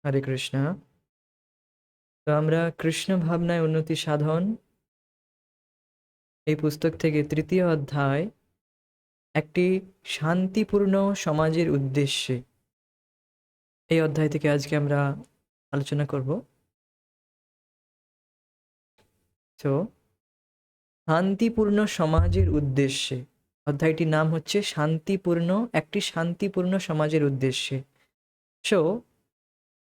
হরে কৃষ্ণ। তো আমরা কৃষ্ণ ভাবনায় উন্নতি সাধন এই পুস্তক থেকে তৃতীয় অধ্যায়, একটি শান্তিপূর্ণ সমাজের উদ্দেশ্যে, এই অধ্যায় থেকে আজকে আমরা আলোচনা করব। তো শান্তিপূর্ণ সমাজের উদ্দেশ্যে অধ্যায়টির নাম হচ্ছে শান্তিপূর্ণ সমাজের উদ্দেশ্যে। সো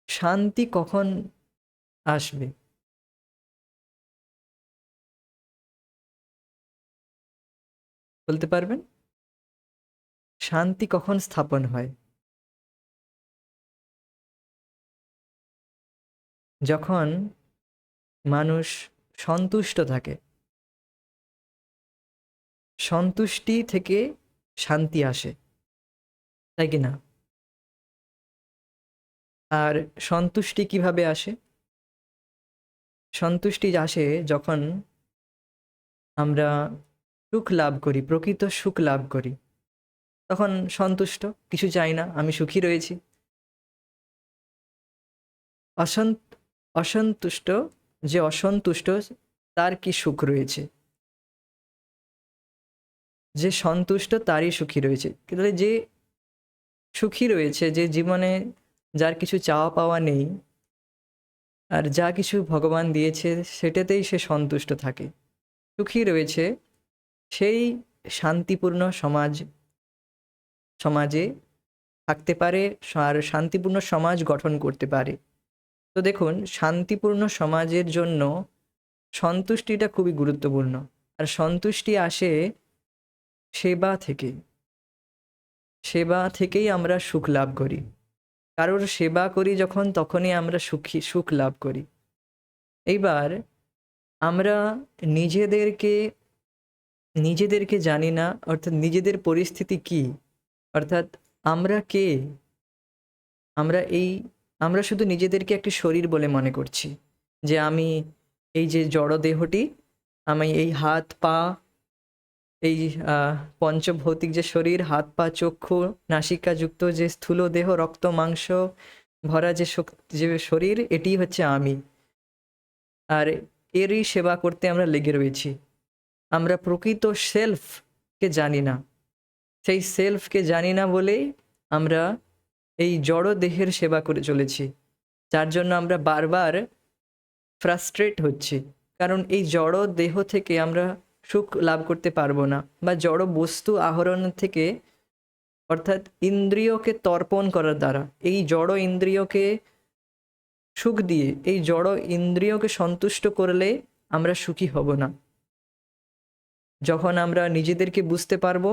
শান্তি কখন আসবে? বলতে পারবেন? শান্তি কখন স্থাপন হয়? যখন মানুষ সন্তুষ্ট থাকে। সন্তুষ্টি থেকে শান্তি আসে, তাই কি না? আর সন্তুষ্টি কিভাবে আসে? সন্তুষ্টি আসে যখন আমরা সুখ লাভ করি, প্রকৃত সুখ লাভ করি, তখন সন্তুষ্ট, কিছু চাই না, আমি সুখী রয়েছি। অসন্ত অসন্তুষ্ট যে অসন্তুষ্ট, তার কি সুখ রয়েছে? যে সন্তুষ্ট তারই সুখী রয়েছে। কিন্তু যে সুখী রয়েছে, যে জীবনে যার কিছু চাওয়া পাওয়া নেই, আর যা কিছু ভগবান দিয়েছে সেটাতেই সে সন্তুষ্ট থাকে, সুখী রয়েছে, সেই শান্তিপূর্ণ সমাজে থাকতে পারে, আর শান্তিপূর্ণ সমাজ গঠন করতে পারে। তো দেখুন, শান্তিপূর্ণ সমাজের জন্য সন্তুষ্টিটা খুবই গুরুত্বপূর্ণ। আর সন্তুষ্টি আসে সেবা থেকে। সেবা থেকেই আমরা সুখ লাভ করি। কারোর সেবা করি যখন, তখনই আমরা সুখ লাভ করি। এইবার আমরা নিজেদেরকে নিজেদেরকে জানি না, অর্থাৎ নিজেদের পরিস্থিতি কি, অর্থাৎ আমরা কে। আমরা এই আমরা শুধু নিজেদেরকে একটি শরীর বলে মনে করছি, যে আমি এই যে জড় দেহটি, আমি এই হাত পা, এই পঞ্চভৌতিক যে শরীর, হাত পা চক্ষু নাসিকা যুক্ত যে স্থূল দেহ, রক্ত মাংস ভরা যে শরীর, এটি হচ্ছে আমি। আর এরই সেবা করতে আমরা লেগে রয়েছি। আমরা প্রকৃত সেলফকে জানি না। সেই সেলফকে জানি না বলেই আমরা এই জড় দেহের সেবা করে চলেছি, যার জন্য আমরা বারবার ফ্রাস্ট্রেট হচ্ছি। কারণ এই জড় দেহ থেকে আমরা সুখ লাভ করতে পারবো না, বা জড় বস্তু আহরণ থেকে, অর্থাৎ ইন্দ্রিয়কে তর্পণ করার দ্বারা, এই জড় ইন্দ্রিয়কে সুখ দিয়ে, এই জড় ইন্দ্রিয়কে সন্তুষ্ট করলে আমরা সুখী হব না। যখন আমরা নিজেদেরকে বুঝতে পারবো,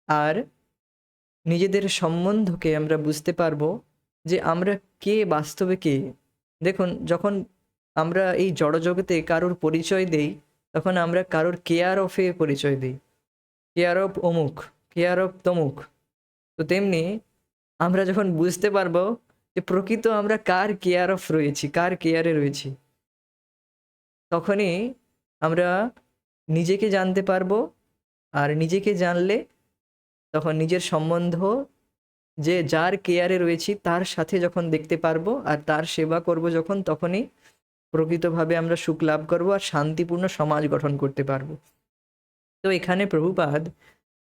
আর নিজেদের সম্বন্ধকে আমরা বুঝতে পারবো, যে আমরা কে, বাস্তবে কে। দেখুন, যখন আমরা এই জড়জগতে কারোর পরিচয় দেই, তখন আমরা কারোর কেয়ার অফে পরিচয় দিই, কেয়ার অফ অমুক, কেয়ার অফ তমুক। তো তেমনি আমরা যখন বুঝতে পারবো যে প্রকৃত আমরা কার কেয়ার অফ রয়েছি, কার কেয়ারে রয়েছি, তখনই আমরা নিজেকে জানতে পারবো। আর নিজেকে জানলে তখন নিজের সম্বন্ধ, যে যার কেয়ারে রয়েছি তার সাথে যখন দেখতে পারবো আর তার সেবা করব যখন, তখনই প্রকৃতভাবে আমরা সুখ লাভ করব আর শান্তিপূর্ণ সমাজ গঠন করতে পারবো। তো এখানে প্রভুপাদ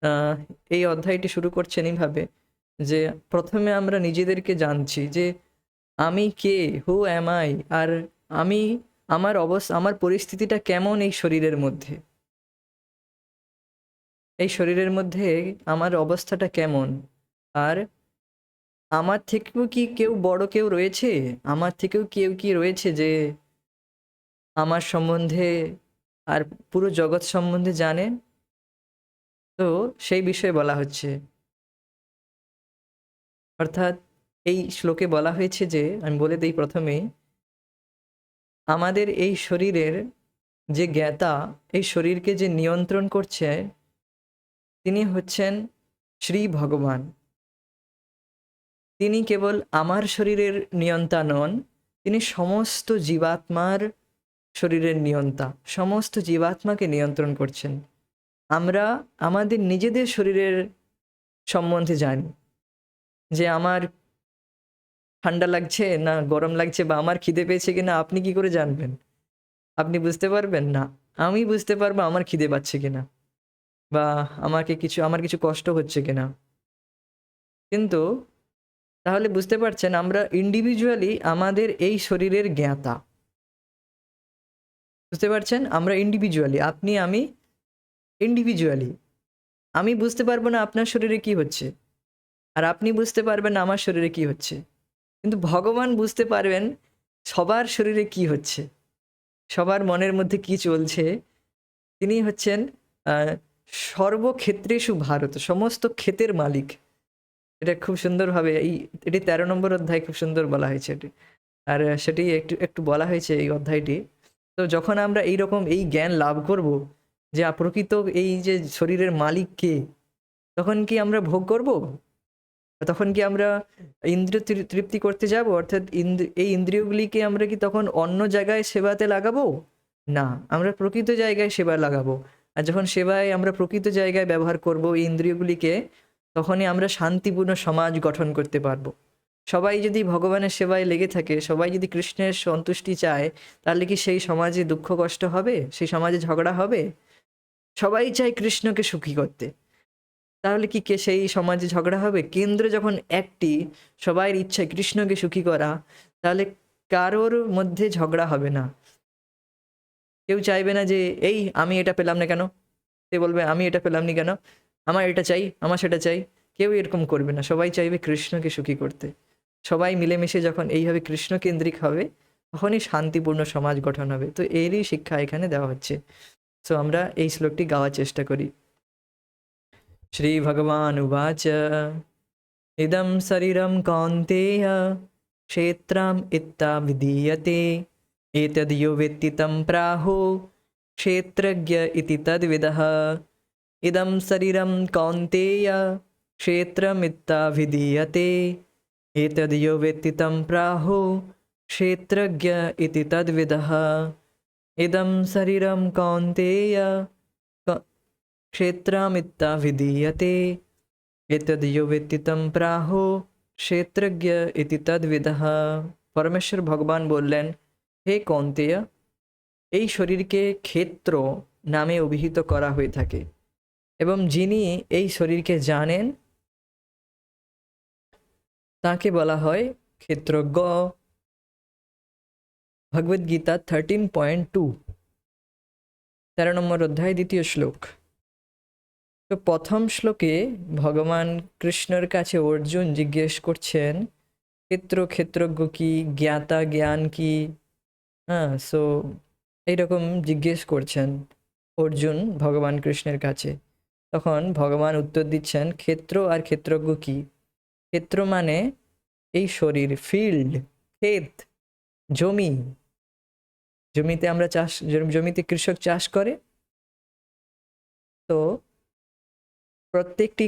আহ, এই অধ্যায়টি শুরু করছেন এইভাবে, যে প্রথমে আমরা নিজেদেরকে জানছি যে আমি কে, হু অ্যাম আই, আর আমি, আমার পরিস্থিতিটা কেমন এই শরীরের মধ্যে, এই শরীরের মধ্যে আমার অবস্থাটা কেমন। আর আমার থেকেও কি কেউ বড় কেউ রয়েছে, আমার থেকেও কেউ কি রয়েছে যে আমার সম্বন্ধে আর পুরো জগৎ সম্বন্ধে জানে? তো সেই বিষয়ে বলা হচ্ছে। অর্থাৎ এই শ্লোকে বলা হয়েছে যে, আমি বলে দিই প্রথমেই, আমাদের এই শরীরের যে জ্ঞাতা, এই শরীরকে যে নিয়ন্ত্রণ করছে, তিনি হচ্ছেন শ্রী ভগবান। তিনি কেবল আমার শরীরের নিয়ন্তা নন, তিনি সমস্ত জীবাত্মার শরীরের নিয়ন্তা, সমস্ত জীবাত্মাকে নিয়ন্ত্রণ করছেন। আমরা আমাদের নিজেদের শরীরের সম্বন্ধে জানি, যে আমার ঠান্ডা লাগছে না গরম লাগছে বা আমার খিদে পেয়েছে কিনা আপনি কি করে জানবেন? আপনি বুঝতে পারবেন না। আমি বুঝতে পারবো আমার খিদে পাচ্ছে কিনা বা আমার কিছু কষ্ট হচ্ছে কিনা। কিন্তু তাহলে বুঝতে পারছেন আমরা ইন্ডিভিজুয়ালি আমাদের এই শরীরের জ্ঞাতা। বুঝতে পারছেন? আমরা ইন্ডিভিজুয়ালি আপনি আমি ইন্ডিভিজুয়ালি। আমি বুঝতে পারবো না আপনার শরীরে কি হচ্ছে। আর আপনি বুঝতে পারবেন না আমার শরীরে কি হচ্ছে। কিন্তু ভগবান বুঝতে পারবেন সবার শরীরে কি হচ্ছে। সবার মনের মধ্যে কি চলছে। তিনি হচ্ছেন আ সর্বক্ষেত্রেষু ভারত। সমস্ত ক্ষেতের মালিক। এটা খুব সুন্দরভাবে এটি ১৩ নম্বর অধ্যায়ে খুব সুন্দর বলা হয়েছে এটি। আর সেটি একটু বলা হয়েছে এই অধ্যায়টি। তো যখন আমরা এইরকম এই জ্ঞান লাভ করব যে প্রকৃত এই যে শরীরের মালিক কে, তখন কি আমরা ভোগ করব? তখন কি আমরা ইন্দ্রিয় তৃপ্তি করতে যাব? অর্থাৎ এই ইন্দ্রিয়গুলিকে আমরা কি তখন অন্য জায়গায় সেবাতে লাগাবো? না, আমরা প্রকৃত জায়গায় সেবা লাগাবো। আর যখন সেবায় আমরা প্রকৃত জায়গায় ব্যবহার করব এই ইন্দ্রিয়গুলিকে, তখনই আমরা শান্তিপূর্ণ সমাজ গঠন করতে পারবো। সবাই যদি ভগবানের সেবায় লেগে থাকে, সবাই যদি কৃষ্ণের সন্তুষ্টি চায়, তাহলে কি সেই সমাজে দুঃখ কষ্ট হবে? সেই সমাজে ঝগড়া হবে? সবাই চায় কৃষ্ণকে সুখী করতে। তাহলে কি সেই সমাজে ঝগড়া হবে? কেন্দ্র যখন একটি, সবাইয়ের ইচ্ছা কৃষ্ণকে সুখী করা, তাহলে কারোর মধ্যে ঝগড়া হবে না। কেউ চাইবে না যে এই আমি এটা পেলাম না কেন? সে বলবে আমি এটা পেলাম না কেন? আমার এটা চাই, আমার সেটা চাই। কেউ এরকম করবে না। সবাই চাইবে কৃষ্ণকে সুখী করতে। সবাই মিলেমিশে যখন এইভাবে কৃষ্ণকেন্দ্রিক হবে, তখনই শান্তিপূর্ণ সমাজ গঠন হবে। তো এরই শিক্ষা এখানে দেওয়া হচ্ছে। সো আমরা এই শ্লোকটি গাওয়ার চেষ্টা করি। श्रीभगवानुवाच इदं शरीरं कौन्तेय क्षेत्रम् इत्था विधीयते एतद्यो वेत्ति तं प्राहु क्षेत्रज्ञ इति तद्विदः इदं शरीरं कौन्तेय क्षेत्रमित्था विधीयते एतद्यो वेत्ति तं प्राहु क्षेत्रज्ञ इति तद्विदः इदं शरीरं कौन्तेय क्षेत्रमित्था विधीयते एतद्यो वेत्ति तं प्राहु क्षेत्रज्ञ इति तद्विदः। পরমেশ্বর ভগবান বললেন, হে কৌন্তেয়, এই শরীরকে ক্ষেত্র নামে অভিহিত করা হয়ে থাকে এবং যিনি এই শরীরকে জানেন তাকে বলা হয় ক্ষেত্রজ্ঞ। ভগবদ্গীতা 13.2 13 নম্বর অধ্যায় 2য় শ্লোক। তো প্রথম শ্লোকে ভগবান কৃষ্ণের কাছে অর্জুন জিজ্ঞেস করছেন ক্ষেত্রজ্ঞ কি, জ্ঞাতা জ্ঞান কি। হ্যাঁ, সো এইরকম জিজ্ঞেস করছেন অর্জুন ভগবান কৃষ্ণের কাছে। তখন ভগবান উত্তর দিচ্ছেন ক্ষেত্র আর ক্ষেত্রজ্ঞ কি। ক্ষেত্র মানে এই শরীর, ফিল্ড, ক্ষেত, জমি। জমিতে আমরা জমিতে কৃষক চাষ করে। তো প্রত্যেকটি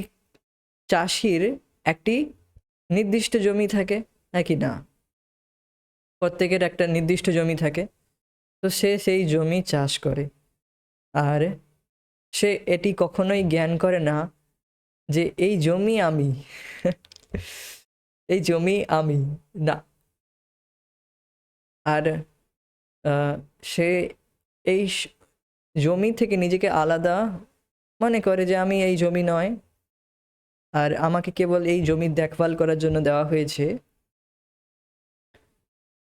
চাষির একটি নির্দিষ্ট জমি থাকে নাকি না? প্রত্যেকের একটা নির্দিষ্ট জমি থাকে। তো সে সেই জমি চাষ করে। আর সে এটি কখনোই জ্ঞান করে না যে এই জমি আমি এই জমি আমি না। আর সে এই জমি থেকে নিজেকে আলাদা মনে করে যে আমি এই জমি নয়, আর আমাকে কেবল এই জমির দেখভাল করার জন্য দেওয়া হয়েছে।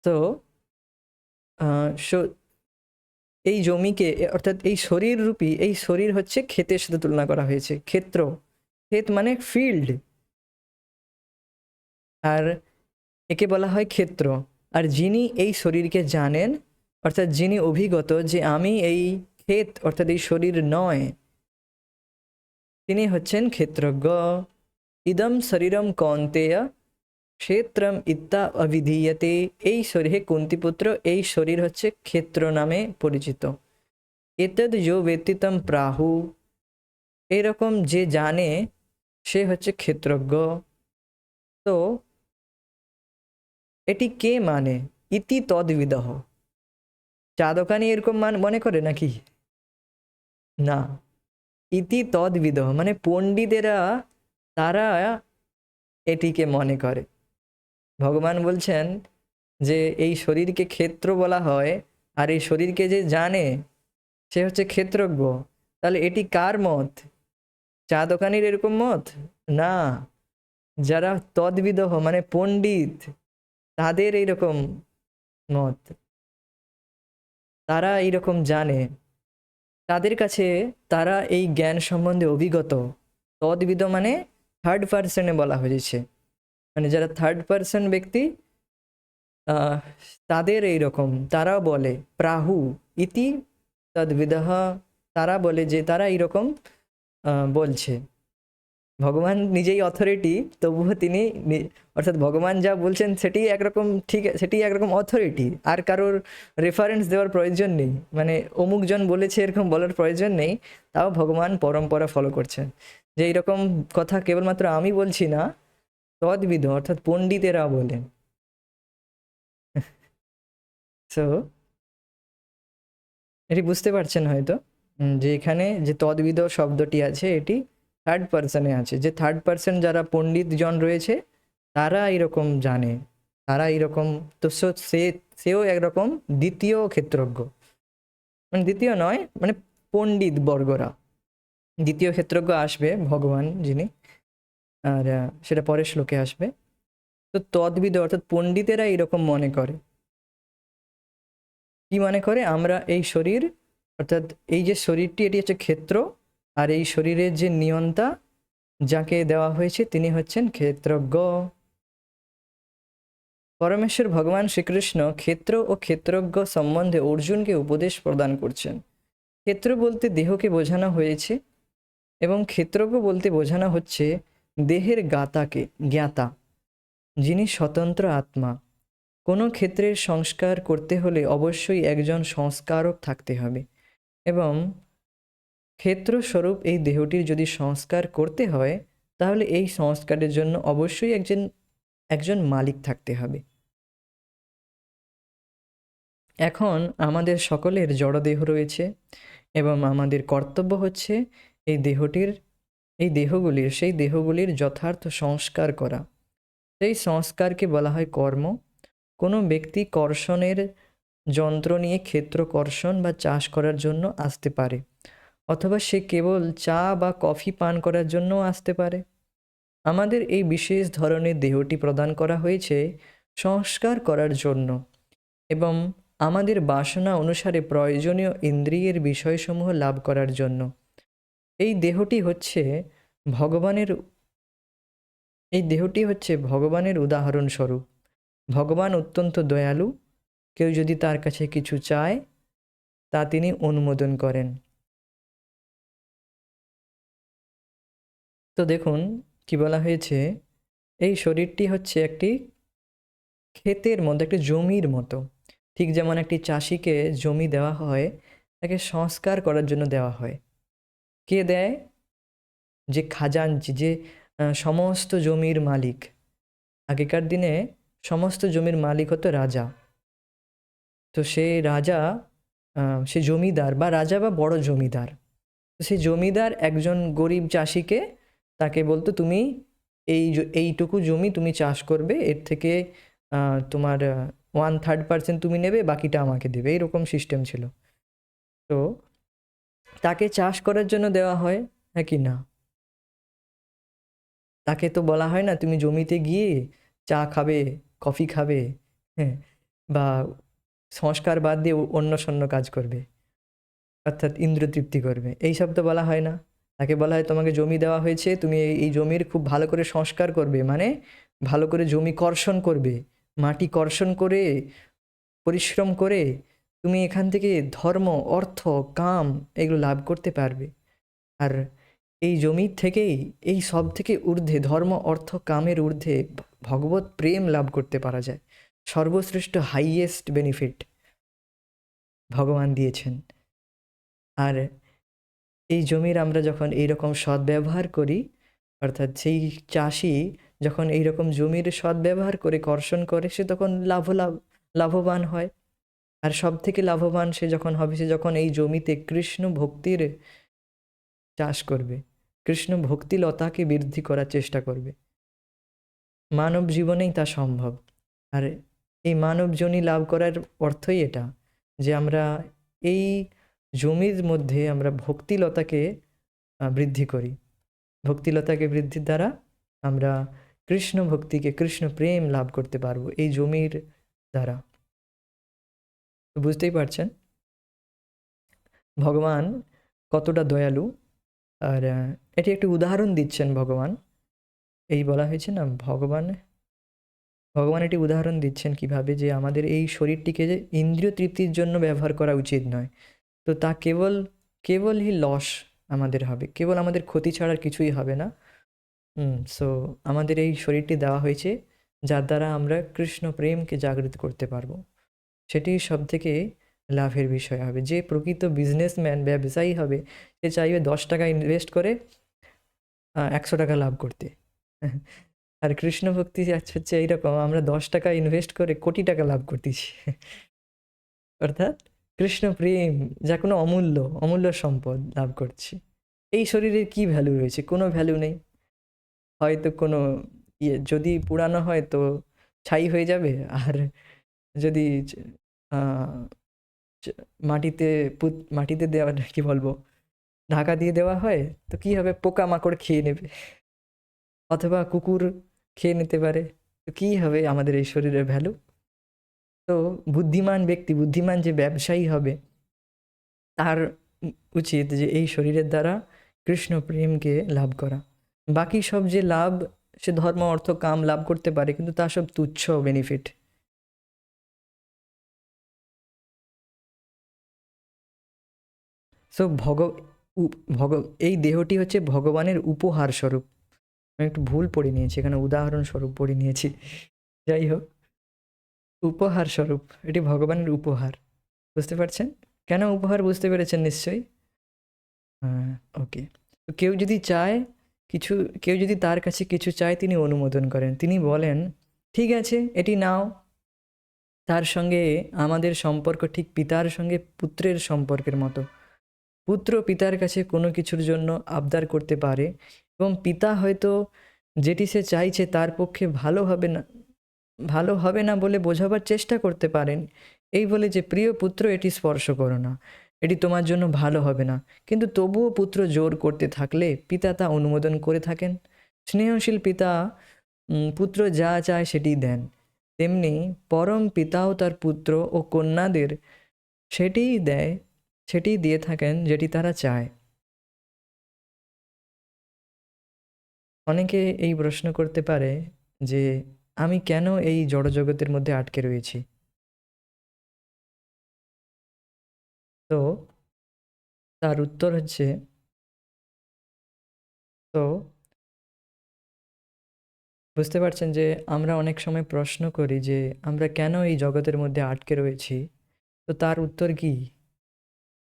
তো এই জমিকে অর্থাৎ এই শরীর রূপী এই শরীর হচ্ছে ক্ষেতের সাথে তুলনা করা হয়েছে। ক্ষেত্র, ক্ষেত মানে ফিল্ড, আর একে বলা হয় ক্ষেত্র। আর যিনি এই শরীরকে জানেন, অর্থাৎ যিনি অভিজ্ঞত যে আমি এই ক্ষেত অর্থাৎ এই শরীর নয়, তিনি হচ্ছেন ক্ষেত্রজ্ঞ। ইদম শরীরম কৌন্তেয় ক্ষেত্রম ইত্তা অভিধীয়তে। এই শরীর, হে কুন্তিপুত্র, এই শরীর হচ্ছে ক্ষেত্র নামে পরিচিত। এতদ যো ব্যতীতম প্রাহু, এরকম যে জানে সে হচ্ছে ক্ষেত্রজ্ঞ। তো এটি কে মানে? ইতি তদ্বিদহ। চা দোকানি এরকম মনে করে নাকি? না, ইতি তদ্বিদহ মানে পণ্ডিতেরা, তারা এটিকে মনে করে। ভগবান বলছেন যে এই শরীরকে ক্ষেত্র বলা হয়, আর এই শরীরকে যে জানে সে হচ্ছে ক্ষেত্রজ্ঞ। তাহলে এটি কার মত? চা দোকানির এরকম মত? না, যারা তদ্বিদহ মানে পণ্ডিত, তাদের এইরকম মত। তারা এইরকম জানে, তাদের কাছে তারা এই জ্ঞান সম্বন্ধে অভিজ্ঞত। তদ্বিদ মানে থার্ড পার্সনে বলা হয়েছে, মানে যারা থার্ড পার্সন ব্যক্তি, আহ, তাদের এইরকম, তারা বলে প্রাহু ইতি তদ্বিদহ, তারা বলে যে তারা এইরকম বলছে। ভগবান নিজেই অথরিটি, তবুও তিনি অর্থাৎ ভগবান যা বলছেন সেটি একরকম ঠিক, সেটি একরকম অথরিটি, আর কারোর রেফারেন্স দেওয়ার প্রয়োজন নেই, মানে অমুকজন বলেছে এরকম বলার প্রয়োজন নেই। তাও ভগবান পরম্পরা ফলো করছেন যে এইরকম কথা কেবলমাত্র আমি বলছি না, তদ্বিদ অর্থাৎ পণ্ডিতেরা বলেন। সো এটি বুঝতে পারছেন হয়তো, যে এখানে যে তদ্বিদ শব্দটি আছে এটি থার্ড পার্সনে আছে, যে থার্ড পার্সন যারা পণ্ডিত জন রয়েছে তারা এরকম জানে, তারা এরকম। তো সেও একরকম দ্বিতীয় ক্ষেত্রজ্ঞ, মানে দ্বিতীয় নয়, মানে পণ্ডিত বর্গরা। দ্বিতীয় ক্ষেত্রজ্ঞ আসবে ভগবান যিনি, আর সেটা পরের শ্লোকে আসবে। তো তদ্বিদ অর্থাৎ পণ্ডিতেরা এরকম মনে করে। কি মনে করে? আমরা এই শরীর, অর্থাৎ এই যে শরীরটি, এটি হচ্ছে ক্ষেত্র, আর এই শরীরের যে নিয়ন্তা যাকে দেওয়া হয়েছে তিনি হচ্ছেন ক্ষেত্রজ্ঞ। পরমেশ্বর ভগবান শ্রীকৃষ্ণ ক্ষেত্র ও ক্ষেত্রজ্ঞ সম্বন্ধে অর্জুনকে উপদেশ প্রদান করছেন। ক্ষেত্র বলতে দেহকে বোঝানো হয়েছে, এবং ক্ষেত্রজ্ঞ বলতে বোঝানো হচ্ছে দেহের জ্ঞাতা, যিনি স্বতন্ত্র আত্মা। কোনো ক্ষেত্রের সংস্কার করতে হলে অবশ্যই একজন সংস্কারক থাকতে হবে, এবং ক্ষেত্রস্বরূপ এই দেহটির যদি সংস্কার করতে হয় তাহলে এই সংস্কারের জন্য অবশ্যই একজন মালিক থাকতে হবে। এখন আমাদের সকলের জড়দেহ রয়েছে, এবং আমাদের কর্তব্য হচ্ছে সেই দেহগুলির যথার্থ সংস্কার করা। সেই সংস্কারকে বলা হয় কর্ম। কোনো ব্যক্তি কর্ষণের যন্ত্র নিয়ে ক্ষেত্র কর্ষণ বা চাষ করার জন্য আসতে পারে, অথবা সে কেবল চা বা কফি পান করার জন্যও আসতে পারে। আমাদের এই বিশেষ ধরনের দেহটি প্রদান করা হয়েছে সংস্কার করার জন্য, এবং আমাদের বাসনা অনুসারে প্রয়োজনীয় ইন্দ্রিয়ের বিষয়সমূহ লাভ করার জন্য। এই দেহটি হচ্ছে ভগবানের উদাহরণস্বরূপ। ভগবান অত্যন্ত দয়ালু, কেউ যদি তার কাছে কিছু চায় তা তিনি অনুমোদন করেন। তো দেখুন কি বলা হয়েছে, এই শরীরটি হচ্ছে একটি ক্ষেতের মতো, একটি জমির মতো। ঠিক যেমন একটি চাষিকে জমি দেওয়া হয়, তাকে সংস্কার করার জন্য দেওয়া হয়। কে দেয়? যে খাজাঞ্চি, যে সমস্ত জমির মালিক। আগেকার দিনে সমস্ত জমির মালিক হতো রাজা। তো সে রাজা, সে জমিদার বা রাজা বা বড় জমিদার, তো সেই জমিদার একজন গরিব চাষিকে তাকে বলতো, তুমি এইটুকু জমি তুমি চাষ করবে, এর থেকে তোমার 1/3% তুমি নেবে, বাকিটা আমাকে দেবে, এইরকম সিস্টেম ছিল। তো তাকে চাষ করার জন্য দেওয়া হয়, হ্যাঁ কি না? তাকে তো বলা হয় না তুমি জমিতে গিয়ে চা খাবে, কফি খাবে, হ্যাঁ, বা সংস্কার বাদ দিয়ে অন্য সন্য কাজ করবে, অর্থাৎ ইন্দ্র তৃপ্তি করবে, এইসব তো বলা হয় না। তাকে বলা হয় তোমাকে জমি দেওয়া হয়েছে, তুমি এই জমির খুব ভালো করে সংস্কার করবে, মানে ভালো করে জমি কর্ষণ করবে, মাটি কর্ষণ করে পরিশ্রম করে তুমি এখান থেকে ধর্ম, অর্থ, কাম এগুলো লাভ করতে পারবে। আর এই জমির থেকেই, এই সব থেকে ঊর্ধ্বে, ধর্ম অর্থ কামের ঊর্ধ্বে ভগবত প্রেম লাভ করতে পারা যায়। সর্বশ্রেষ্ঠ হাইয়েস্ট বেনিফিট ভগবান দিয়েছেন। আর এই জমির আমরা যখন এইরকম সদ্ব্যবহার করি, অর্থাৎ সেই চাষি যখন এইরকম জমির সদ্ব্যবহার করে কর্ষণ করে, সে তখন লাভবান হয়। আর সব থেকে লাভবান সে যখন হবে, সে যখন এই জমিতে কৃষ্ণ ভক্তির চাষ করবে, কৃষ্ণ ভক্তিলতাকে বৃদ্ধি করার চেষ্টা করবে। মানব জীবনেই তা সম্ভব। আর এই মানবজনী লাভ করার অর্থই এটা, যে আমরা এই জমির মধ্যে আমরা ভক্তিলতাকে বৃদ্ধি করি। ভক্তিলতাকে বৃদ্ধির দ্বারা আমরা কৃষ্ণ ভক্তিকে, কৃষ্ণ প্রেম লাভ করতে পারবো এই জমির দ্বারা। তো বুঝতেই পারছেন ভগবান কতটা দয়ালু। আর এটি একটি উদাহরণ দিচ্ছেন ভগবান। এই বলা হয়েছে না, ভগবান ভগবান এটি উদাহরণ দিচ্ছেন কিভাবে, যে আমাদের এই শরীরটিকে যে ইন্দ্রিয় তৃপ্তির জন্য ব্যবহার করা উচিত নয়। তো তা কেবলই লস আমাদের হবে, কেবল আমাদের ক্ষতি ছাড়া আর কিছুই হবে না। সো আমাদের এই শরীরটি দেওয়া হয়েছে যার দ্বারা আমরা কৃষ্ণ প্রেমকে জাগৃত করতে পারবো। সেটি সব থেকে লাভের বিষয় হবে। যে প্রকৃত বিজনেসম্যান, ব্যবসায়ী হবে, সে চাইবে 10 টাকা ইনভেস্ট করে 100 টাকা লাভ করতে। আর কৃষ্ণ ভক্তি হচ্ছে এইরকম, আমরা 10 টাকা ইনভেস্ট করে কোটি টাকা লাভ করতেছি। অর্থাৎ কৃষ্ণ প্রেম, যা কোনো অমূল্য সম্পদ লাভ করছি। এই শরীরের কি ভ্যালু রয়েছে? কোনো ভ্যালু নেই। হয়তো কোনো যদি পুরানো হয় তো ছাই হয়ে যাবে, আর যদি মাটিতে মাটিতে দেওয়া, কি বলবো, ঢাকা দিয়ে দেওয়া হয় তো কি হবে, পোকামাকড় খেয়ে নেবে, অথবা কুকুর খেয়ে নিতে পারে। তো কী হবে আমাদের এই শরীরের ভ্যালু? তো বুদ্ধিমান ব্যক্তি, বুদ্ধিমান যে ব্যবসায়ী হবে, তার উচিত যে এই শরীরের দ্বারা কৃষ্ণ প্রেমকে লাভ করা। বাকি সব যে লাভ, সে ধর্ম অর্থ কাম লাভ করতে পারে, কিন্তু তা সব তুচ্ছ বেনিফিট। সো এই দেহটি হচ্ছে ভগবানের উপহার স্বরূপ। আমি একটু ভুল পড়ে নিয়েছি, এখানে উদাহরণ স্বরূপ পড়ে নিয়েছি। যাই হোক, উপহার স্বরূপ, এটি ভগবানের উপহার। বুঝতে পারছেন কেন উপহার? বুঝতে পেরেছেন নিশ্চয়ই। হ্যাঁ, ওকে। তো কেউ যদি তার কাছে কিছু চায়, তিনি অনুমোদন করেন। তিনি বলেন, ঠিক আছে, এটি নাও। তার সঙ্গে আমাদের সম্পর্ক ঠিক পিতার সঙ্গে পুত্রের সম্পর্কের মতো। পুত্র পিতার কাছে কোনো কিছুর জন্য আবদার করতে পারে, এবং পিতা হয়তো যেটি সে চাইছে তার পক্ষে ভালো হবে না বলে বোঝাবার চেষ্টা করতে পারেন, এই বলে যে, প্রিয় পুত্র, এটি স্পর্শ করো না, এটি তোমার জন্য ভালো হবে না। কিন্তু তবুও পুত্র জোর করতে থাকলে পিতা তা অনুমোদন করে থাকেন। স্নেহশীল পিতা পুত্র যা চায় সেটি দেন, তেমনি পরম পিতাও তার পুত্র ও কন্যাদের সেটিই দিয়ে থাকেন যেটি তারা চায়। অনেকে এই প্রশ্ন করতে পারে যে, আমি কেন এই জড়জগতের মধ্যে আটকে রয়েছি? তো তার উত্তর হচ্ছে, তো বুঝতে পারছেন যে আমরা অনেক সময় প্রশ্ন করি যে আমরা কেন এই জগতের মধ্যে আটকে রয়েছি। তো তার উত্তর কি?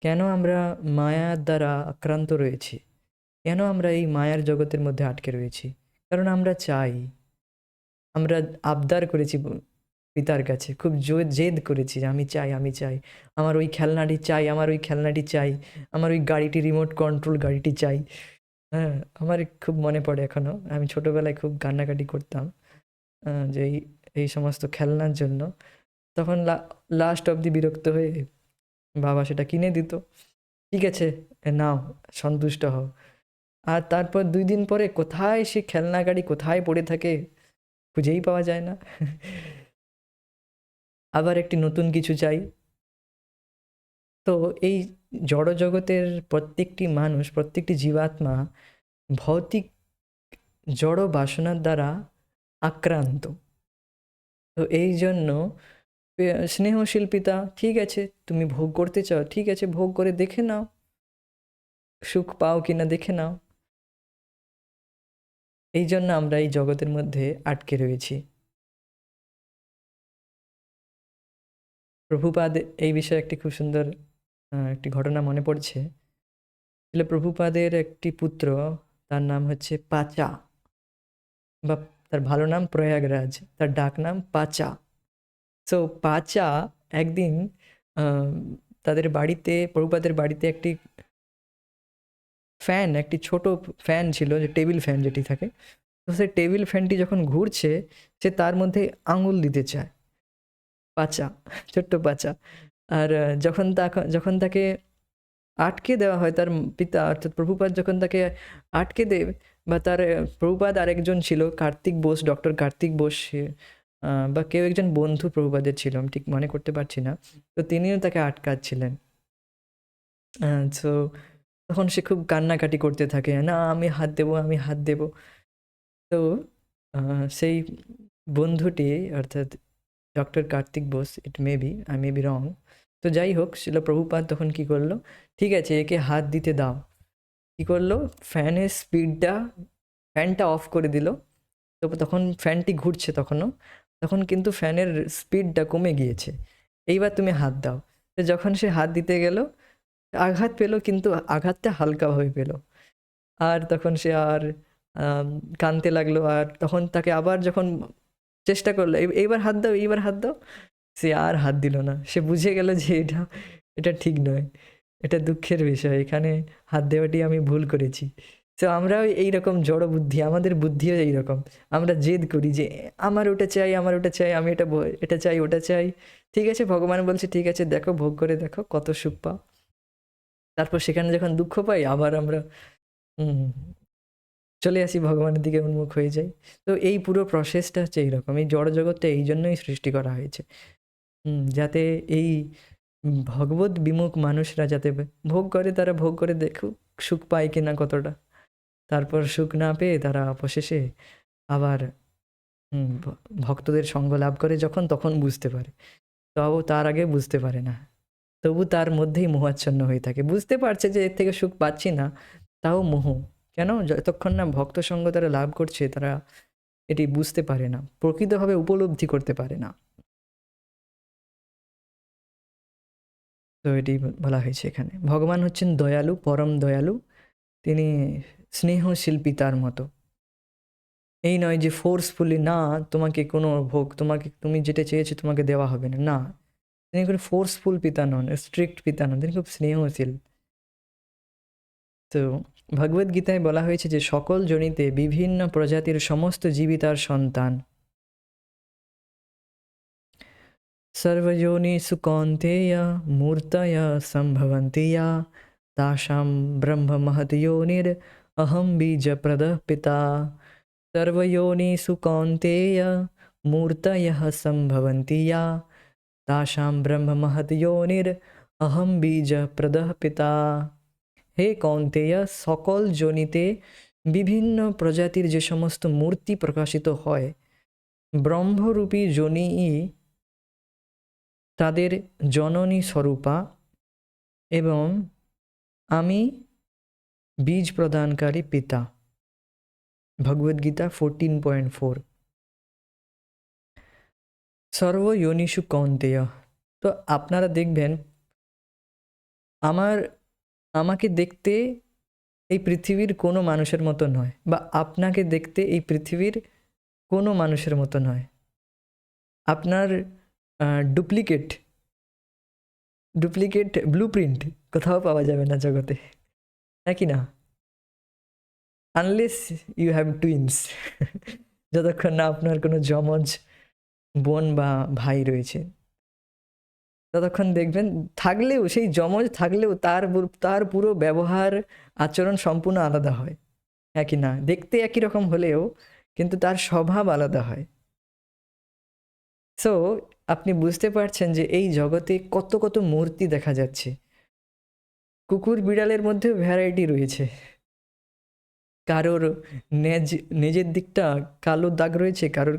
কেন আমরা মায়ার দ্বারা আক্রান্ত রয়েছি? কেন আমরা এই মায়ার জগতের মধ্যে আটকে রয়েছি? কারণ আমরা চাই, আমরা আবদার করেছি পিতার কাছে, খুব জেদ করেছি যে আমি চাই, আমার ওই খেলনাটি চাই, আমার ওই গাড়িটি, রিমোট কন্ট্রোল গাড়িটি চাই। হ্যাঁ, আমার খুব মনে পড়ে এখনও, আমি ছোটোবেলায় খুব কান্নাকাটি করতাম যে এই সমস্ত খেলনার জন্য। তখন লাস্ট অবধি বিরক্ত হয়ে বাবা সেটা কিনে দিত। ঠিক আছে, নাও, সন্তুষ্ট হও। আর তারপর 2 দিন পরে কোথায় সে খেলনা গাড়ি কোথায় পড়ে থাকে, খুঁজেই পাওয়া যায় না। আবার একটি নতুন কিছু চাই। তো এই জড়জগতের প্রত্যেকটি মানুষ, প্রত্যেকটি জীবাত্মা ভৌতিক জড় বাসনার দ্বারা আক্রান্ত। তো এই জন্য স্নেহশীল পিতা, ঠিক আছে, তুমি ভোগ করতে চাও, ঠিক আছে, ভোগ করে দেখে নাও, সুখ পাও কিনা দেখে নাও। এই জন্য আমরা এই জগতের মধ্যে আটকে রয়েছি। প্রভুপাদ এই বিষয়ে একটি খুব সুন্দর একটি ঘটনা মনে পড়ছে। প্রভুপাদের একটি পুত্র, তার নাম হচ্ছে পাচা, বা তার ভালো নাম প্রয়াগরাজ, তার ডাক নাম পাচা। সো পাচা একদিন তাদের বাড়িতে, প্রভুপাদের বাড়িতে একটি একটি ছোট ফ্যান ছিল, যে টেবিল ফ্যান যেটি থাকে, তো সে টেবিল ফ্যানটি যখন ঘুরছে সে তার মধ্যে আঙুল দিতে চায়, পাচা, ছোট্ট পাচা। আর যখন তাকে আটকে দেওয়া হয়, তার পিতা অর্থাৎ প্রভুপাদ যখন তাকে আটকে দেবে, বা তার প্রভুপাদ আরেকজন ছিল কার্তিক বোস, ডক্টর কার্তিক বোস, বা কেউ একজন বন্ধু প্রভুপাদের ছিল, আমি ঠিক মনে করতে পারছি না। তো তিনিও তাকে আটকাচ্ছিলেন। সো তখন সে খুব কান্নাকাটি করতে থাকে, না আমি হাত দেবো, আমি হাত দেবো। তো সেই বন্ধুটি অর্থাৎ doctor Kartik Bose, it may be, I may be wrong, তো যাই হোক, শিল প্রভুপাদ তখন কি করলো, ঠিক আছে একে হাত দিতে দাও। কি করলো, ফ্যানটা অফ করে দিল। তো তখন ফ্যানটি ঘুরছে তখন কিন্তু ফ্যানের স্পিডটা কমে গিয়েছে। এইবার তুমি হাত দাও। তো যখন সে হাত দিতে গেল, আঘাত পেল, কিন্তু আঘাতটা হালকাভাবে পেল। আর তখন সে আর কাঁদতে লাগলো। আর তখন তাকে আবার যখন চেষ্টা করলো, এইবার হাত দাও, এইবার হাত দাও, সে আর হাত দিল না। সে বুঝে গেল যে এটা ঠিক নয়, এটা দুঃখের বিষয়, এখানে হাত দেওয়াটি আমি ভুল করেছি। তো আমরাও এইরকম জড় বুদ্ধি, আমাদের বুদ্ধিও এইরকম। আমরা জেদ করি যে আমার ওটা চাই, আমার ওটা চাই, আমি এটা চাই, ওটা চাই। ঠিক আছে, ভগবান বলছে ঠিক আছে দেখো, ভোগ করে দেখো কত সুখ পাও। তারপর সেখানে যখন দুঃখ পাই আবার আমরা হুম চলে আসি ভগবানের দিকে, উন্মুখ হয়ে যাই। তো এই পুরো প্রসেসটা হচ্ছে এইরকম। এই জড় জগৎটা এই জন্যই সৃষ্টি করা হয়েছে, যাতে এই ভগবত বিমুখ মানুষরা যাতে ভোগ করে, তারা ভোগ করে দেখুক সুখ পায় কিনা কতটা। তারপর সুখ না পেয়ে তারা অবশেষে আবার ভক্তদের সঙ্গ লাভ করে যখন, তখন বুঝতে পারে। তবু তার আগে বুঝতে পারে না, তবু তার মধ্যেই মোহাচ্ছন্ন হয়ে থাকে। বুঝতে পারছে যে এর থেকে সুখ পাচ্ছি না, তাও মোহ। কেন? যতক্ষণ না ভক্ত সঙ্গ তারা লাভ করছে, তারা এটি বুঝতে পারে না, প্রকৃতভাবে উপলব্ধি করতে পারে না। তো এটি বলা হয়েছে এখানে। ভগবান হচ্ছেন দয়ালু, পরম দয়ালু। তিনি স্নেহশীল পিতার মতো। এই নয় যে ফোর্সফুলি না, তোমাকে কোনো ভোগ, তুমি যেটা চেয়েছো তোমাকে দেওয়া হবে না, না। তিনি কোনো ফোর্সফুল পিতা নন, স্ট্রিক্ট পিতা নন, তিনি খুব স্নেহশীল। তো ভগবদ গীতায় বলা হয়েছে যে সকল জনিতে বিভিন্ন প্রজাতির সমস্ত জীবই তার সন্তান। सर्वयोनिषु कौन्तेय मूर्तय सम्भवन्ति या तासां ब्रह्म महद्योनिर् अहं बीजप्रदः पिता। सर्वयोनिषु कौन्तेय मूर्तयः सम्भवन्ति या तासां ब्रह्म महद्योनिर् अहं बीजप्रदः पिता। হে কৌন্তেয়, সকল যোনিতে বিভিন্ন প্রজাতির যে সমস্ত মূর্তি প্রকাশিত হয়, ব্রহ্মরূপী যোনিই তাদের জননী স্বরূপা, এবং আমি বীজ প্রদানকারী পিতা। ভগবদ্গীতা 14.4। সর্বয়োনিষু কৌন্তেয়। তো আপনারা দেখবেন, আমাকে দেখতে এই পৃথিবীর কোনো মানুষের মতো নয়, বা আপনাকে দেখতে এই পৃথিবীর কোনো মানুষের মতো নয়। আপনার ডুপ্লিকেট ব্লুপ্রিন্ট কোথাও পাওয়া যাবে না জগতে, নাকি না? Unless you have twins. যতক্ষণ না আপনার কোনো যমজ বোন বা ভাই রয়েছে, ততক্ষণ দেখবেন, থাকলেও সেই যমজ থাকলেও তার পুরো ব্যবহার আচরণ সম্পূর্ণ আলাদা হয়, হ্যাঁ কি না? দেখতে একই রকম হলেও কিন্তু তার স্বভাব আলাদা হয়। সো আপনি বুঝতে পারছেন যে এই জগতে কত কত মূর্তি দেখা যাচ্ছে। কুকুর বিড়ালের মধ্যেও ভ্যারাইটি রয়েছে। কারোর নেজের দিকটা কালো দাগ রয়েছে, কারোর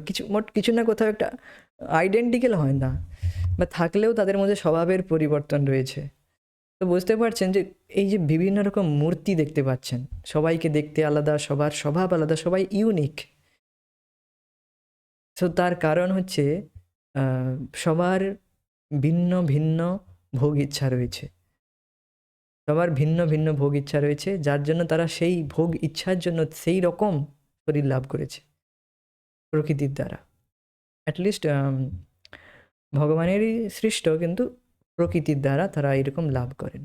কিছু না কোথাও একটা আইডেন্টিক্যাল হয় না, বা থাকলেও তাদের মধ্যে স্বভাবের পরিবর্তন রয়েছে। তো বুঝতে পারছেন যে এই যে বিভিন্ন রকম মূর্তি দেখতে পাচ্ছেন, সবাইকে দেখতে আলাদা, সবার স্বভাব আলাদা, সবাই ইউনিক। সো তার কারণ হচ্ছে সবার ভিন্ন ভিন্ন ভোগ ইচ্ছা রয়েছে, সবার ভিন্ন ভিন্ন ভোগ ইচ্ছা রয়েছে, যার জন্য তারা সেই ভোগ ইচ্ছার জন্য সেই রকম শরীর লাভ করেছে প্রকৃতির দ্বারা। অ্যাটলিস্ট ভগবানেরই সৃষ্ট, কিন্তু প্রকৃতির দ্বারা তারা এরকম লাভ করেন।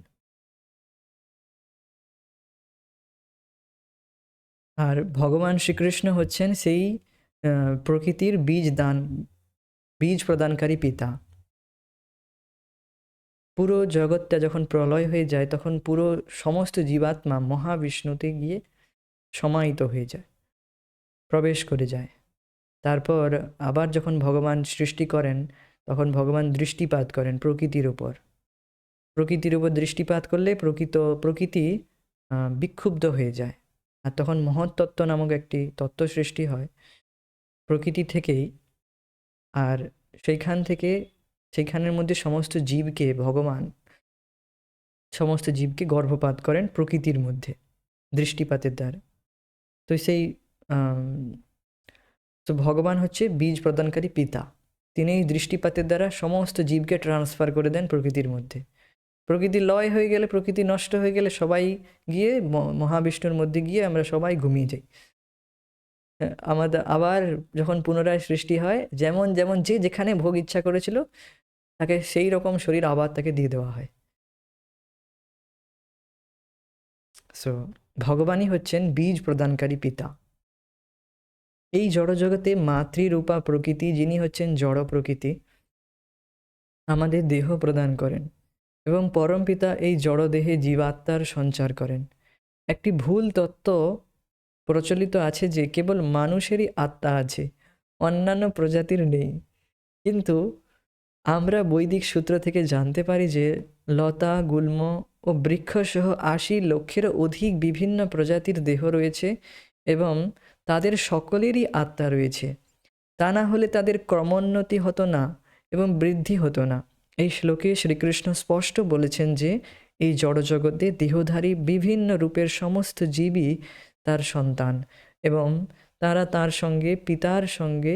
আর ভগবান শ্রীকৃষ্ণ হচ্ছেন সেই প্রকৃতির বীজ প্রদানকারী পিতা। পুরো জগৎটা যখন প্রলয় হয়ে যায় তখন পুরো সমস্ত জীবাত্মা মহাবিষ্ণুতে গিয়ে সমাহিত হয়ে যায়, প্রবেশ করে যায়। তারপর আবার যখন ভগবান সৃষ্টি করেন তখন ভগবান দৃষ্টিপাত করেন প্রকৃতির উপর দৃষ্টিপাত করলে প্রকৃতি বিক্ষুব্ধ হয়ে যায়। আর তখন মহত্তত্ত্ব নামক একটি তত্ত্ব সৃষ্টি হয় প্রকৃতি থেকেই। আর সেইখানের মধ্যে সমস্ত জীবকে গর্ভপাত করেন প্রকৃতির মধ্যে দৃষ্টিপাতের দ্বারা। তো তো ভগবান হচ্ছে বীজ প্রদানকারী পিতা। তিনি এই দৃষ্টিপাতের দ্বারা সমস্ত জীবকে ট্রান্সফার করে দেন প্রকৃতির মধ্যে। প্রকৃতি লয় হয়ে গেলে, প্রকৃতি নষ্ট হয়ে গেলে সবাই গিয়ে মহাবিষ্ণুর মধ্যে গিয়ে আমরা সবাই ঘুমিয়ে যাই। আমাদের আবার যখন পুনরায় সৃষ্টি হয়, যেমন যেমন যে যেখানে ভোগ ইচ্ছা করেছিল তাকে সেই রকম শরীর আবার তাকে দিয়ে দেওয়া হয়। সো ভগবানই হচ্ছেন বীজ প্রদানকারী পিতা। এই জড়জগতে মাতৃরূপা প্রকৃতি, যিনি হচ্ছেন জড় প্রকৃতি, আমাদের দেহ প্রদান করেন এবং পরম পিতা এই জড় দেহে জীবাত্মার সঞ্চার করেন। একটি ভুল তত্ত্ব প্রচলিত আছে যে কেবল মানুষেরই আত্মা আছে, অন্যান্য প্রজাতির নেই। কিন্তু আমরা বৈদিক সূত্র থেকে জানতে পারি যে লতা, গুল্ম ও বৃক্ষসহ ৮০ লক্ষেরও অধিক বিভিন্ন প্রজাতির দেহ রয়েছে এবং তাদের সকলেরই আত্মা রয়েছে। তা না হলে তাদের ক্রমোন্নতি হতো না এবং বৃদ্ধি হতো না। এই শ্লোকে শ্রীকৃষ্ণ স্পষ্ট বলেছেন যে এই জড়জগতে দেহধারী বিভিন্ন রূপের সমস্ত জীবই তার সন্তান এবং তারা তার সঙ্গে পিতার সঙ্গে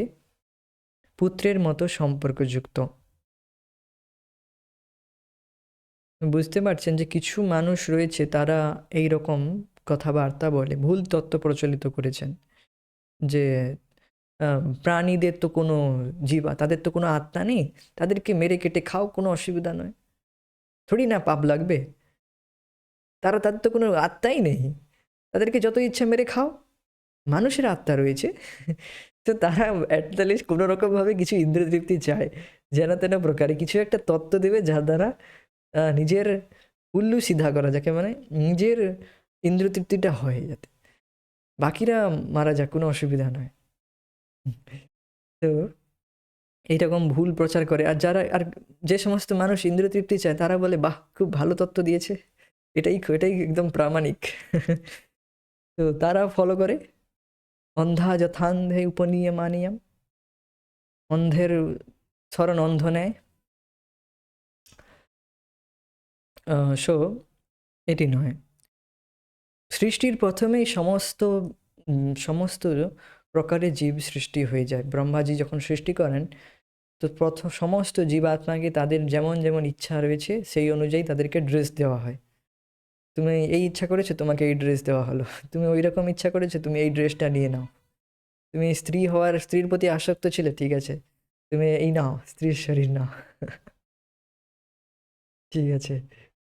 পুত্রের মতো সম্পর্কযুক্ত। বুঝতে পারছেন যে কিছু মানুষ রয়েছে তারা এই রকম কথাবার্তা বলে, ভুল তত্ত্ব প্রচলিত করেছেন যে প্রাণীদের তো কোনো তাদের তো কোনো আত্মা নেই, তাদেরকে মেরে কেটে খাও, কোনো অসুবিধা নয়, থোড়ি না পাপ লাগবে, তাদের তো কোনো আত্মাই নেই, তাদেরকে যত ইচ্ছা মেরে খাও, মানুষের আত্মা রয়েছে। তো তারা অ্যাটলিস্ট কোনো রকমভাবে কিছু ইন্দ্রতৃপ্তি চায়, যেন তেন প্রকারে কিছু একটা তত্ত্ব দেবে যার দ্বারা নিজের উল্লু সিধা করা, যাকে মানে নিজের ইন্দ্রতৃপ্তিটা হয়, যাতে বাকিরা মারা যাক, কোনো অসুবিধা নয়। তো এইরকম ভুল প্রচার করে। আর যে সমস্ত মানুষ ইন্দ্রতৃপ্তি চায় তারা বলে বাহ, খুব ভালো তত্ত্ব দিয়েছে, এটাই একদম প্রামাণিক। তো তারা ফলো করে অন্ধা যথান্ধে উপনীয় মানিয়াম, অন্ধের স্মরণ অন্ধ নেয়। সো এটি নয়। সৃষ্টির প্রথমেই সমস্ত প্রকারের জীব সৃষ্টি হয়ে যায়। ব্রহ্মাজি যখন সৃষ্টি করেন তো প্রথম সমস্ত জীবাত্মাকে তাদের যেমন যেমন ইচ্ছা রয়েছে সেই অনুযায়ী তাদেরকে ড্রেস দেওয়া হয়। তুমি এই ইচ্ছা করেছো, তোমাকে এই ড্রেস দেওয়া হলো। তুমি ওই রকম ইচ্ছা করেছো, তুমি এই ড্রেসটা নিয়ে নাও। তুমি স্ত্রীর প্রতি আসক্ত ছিলে, ঠিক আছে, তুমি এই নাও, স্ত্রীর শরীর নাও। ঠিক আছে।